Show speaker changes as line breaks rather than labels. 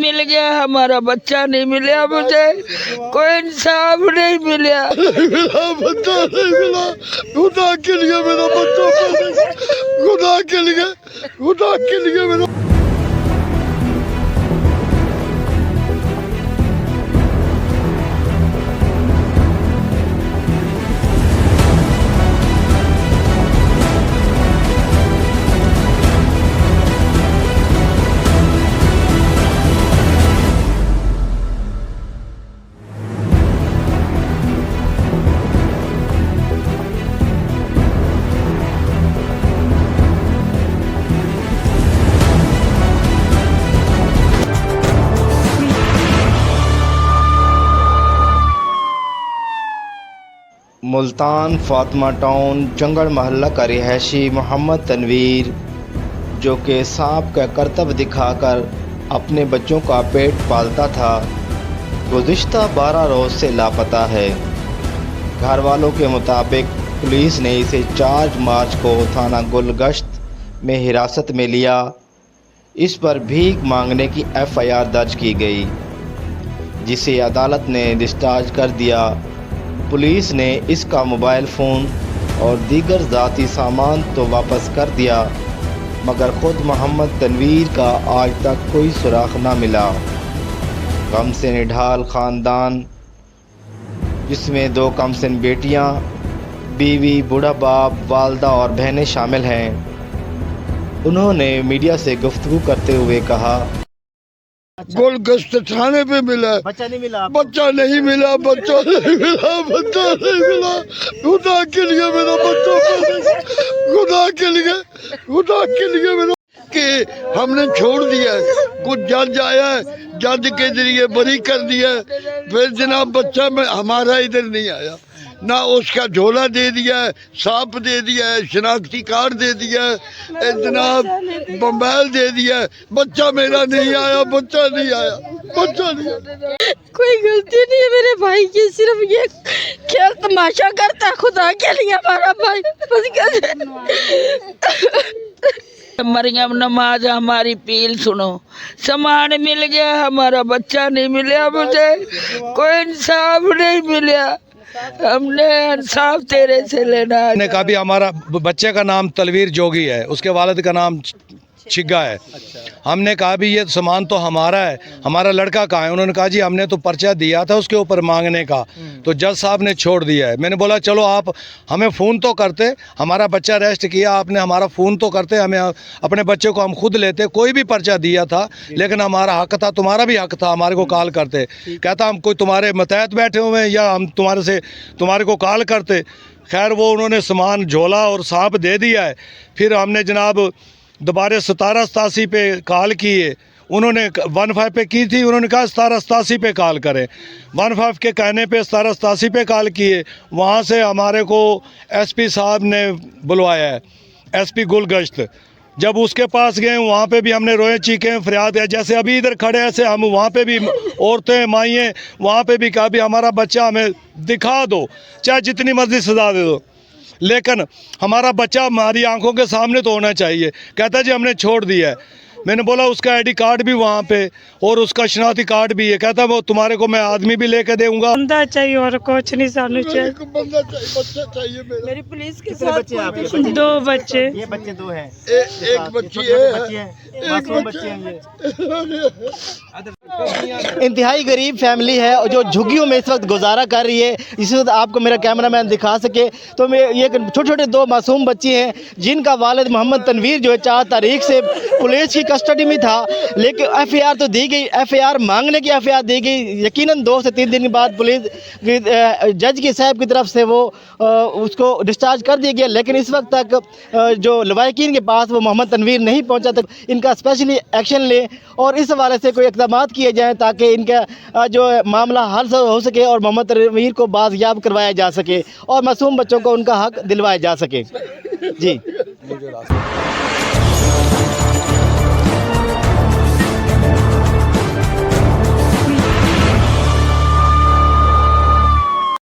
मिल गया, हमारा बच्चा नहीं मिला, मुझे कोई इंसाफ नहीं मिला।
मेरा बच्चा नहीं मिला, खुदा के लिए मेरा बच्चा, खुदा के लिए, खुदा के लिए मेरा।
मुल्तान फातिमा टाउन जंगल महल्ला का रिहायशी मोहम्मद तनवीर, जो कि सांप का करतब दिखाकर अपने बच्चों का पेट पालता था, गुज़िश्ता 12 रोज़ से लापता है। घर वालों के मुताबिक पुलिस ने इसे 4 मार्च को थाना गुलगश्त में हिरासत में लिया। इस पर भीख मांगने की FIR दर्ज की गई, जिसे अदालत ने डिस्चार्ज कर दिया। पुलिस ने इसका मोबाइल फ़ोन और दीगर ज़ाती सामान तो वापस कर दिया, मगर ख़ुद मोहम्मद तनवीर का आज तक कोई सुराग न मिला। गम से निढाल ख़ानदान, जिसमें 2 कमसिन बेटियां, बीवी, बूढ़ा बाप, वालदा और बहनें शामिल हैं। उन्होंने मीडिया से गुफ्तगू करते हुए कहा,
गोलगश्त थाने पे मिला,
बच्चा नहीं मिला,
बच्चा नहीं मिला, बच्चा नहीं मिला, बच्चा नहीं मिला, खुदा के लिए मेरा बच्चा, खुदा के लिए, खुदा के लिए मेरा। कि हमने छोड़ दिया, कुछ जज आया, जज के जरिए बरी कर दिया, फिर जनाब बच्चा में हमारा इधर नहीं आया, ना उसका झोला दे दिया है, सांप दे दिया है, शनाख्ती कार्ड दे दिया है, जनाब मोबाइल दे दिया है, बच्चा मेरा नहीं आया, बच्चा नहीं आया, बच्चा नहीं आया।
कोई गलती नहीं है मेरे भाई की, सिर्फ ये क्या तमाशा करता है, खुदा के लिए हमारा भाई
मरियम नमाज हमारी पील सुनो, सामान मिल गया, हमारा बच्चा नहीं मिला, मुझे कोई इंसाफ नहीं मिला, हमने इंसाफ तेरे से लेना है।
ने कहा भी हमारा बच्चे का नाम तलवीर जोगी है, उसके वालिद का नाम छिग्गा है। हमने कहा भी ये सामान तो हमारा है, हमारा लड़का कहाँ है? उन्होंने कहा जी हमने तो पर्चा दिया था उसके ऊपर मांगने का, तो जज साहब ने छोड़ दिया है। मैंने बोला चलो आप हमें फ़ोन तो करते, हमारा बच्चा अरेस्ट किया आपने, हमारा फ़ोन तो करते, हमें अपने बच्चे को हम खुद लेते, कोई भी पर्चा दिया था, लेकिन हमारा हक था, तुम्हारा भी हक था, हमारे को कॉल करते। कहता हम कोई तुम्हारे मतहत बैठे हुए हैं या हम तुम्हारे को कॉल करते। खैर वो उन्होंने सामान झोला और सांप दे दिया है। फिर हमने जनाब दोबारा 1787 पे कॉल किए, उन्होंने 15 पे की थी, उन्होंने कहा 1787 पे कॉल करें। 15 के कहने पे 1787 पे कॉल किए, वहाँ से हमारे को SP साहब ने बुलवाया है, SP गुलगश्त। जब उसके पास गए वहाँ पे भी हमने रोए चीखें फरियाद है, जैसे अभी इधर खड़े ऐसे हम वहाँ पे भी औरतें माइएँ वहाँ पे भी कहा भी हमारा बच्चा हमें दिखा दो, चाहे जितनी मर्जी सजा दे दो, लेकिन हमारा बच्चा हमारी आंखों के सामने तो होना चाहिए। कहता जी हमने छोड़ दिया है। मैंने बोला उसका ID कार्ड भी वहाँ पे और उसका शनाख्ती कार्ड भी है। कहता वो तुम्हारे को मैं आदमी भी लेके दूंगा।
बंदा चाहिए और कुछ नहीं, सानू चाहिए,
बंदा चाहिए, बच्चा चाहिए मेरा।
मेरी पुलिस के
कितने बच्चे हैं आपके? बच्चे
2 बच्चे,
ये बच्चे 2 हैं,
एक बच्ची है,
मासूम बच्चे हैं ये।
इंतहाई गरीब फैमिली है और जो झुग्गियों में इस वक्त गुजारा कर रही है। इस वक्त आपको मेरा कैमरामैन दिखा सके तो ये छोटे छोटे 2 मासूम बच्चे हैं, जिनका वालिद मोहम्मद तनवीर जो है 4 तारीख से पुलिस की कस्टडी में था, लेकिन FIR तो दी गई, FIR मांगने की FIR दी गई। यकीनन 2 से 3 दिन के बाद पुलिस जज की साहब की तरफ से वो उसको डिस्चार्ज कर दिया गया, लेकिन इस वक्त तक जो लवाकिन के पास वो मोहम्मद तनवीर नहीं पहुंचा, तक इनका स्पेशली एक्शन ले और इस हवाले से कोई इक़दाम किए जाएँ ताकि इनका जो मामला हल हो सके और मोहम्मद तनवीर को बाज़याब करवाया जा सके और मासूम बच्चों को उनका हक दिलवाया जा सके। जी।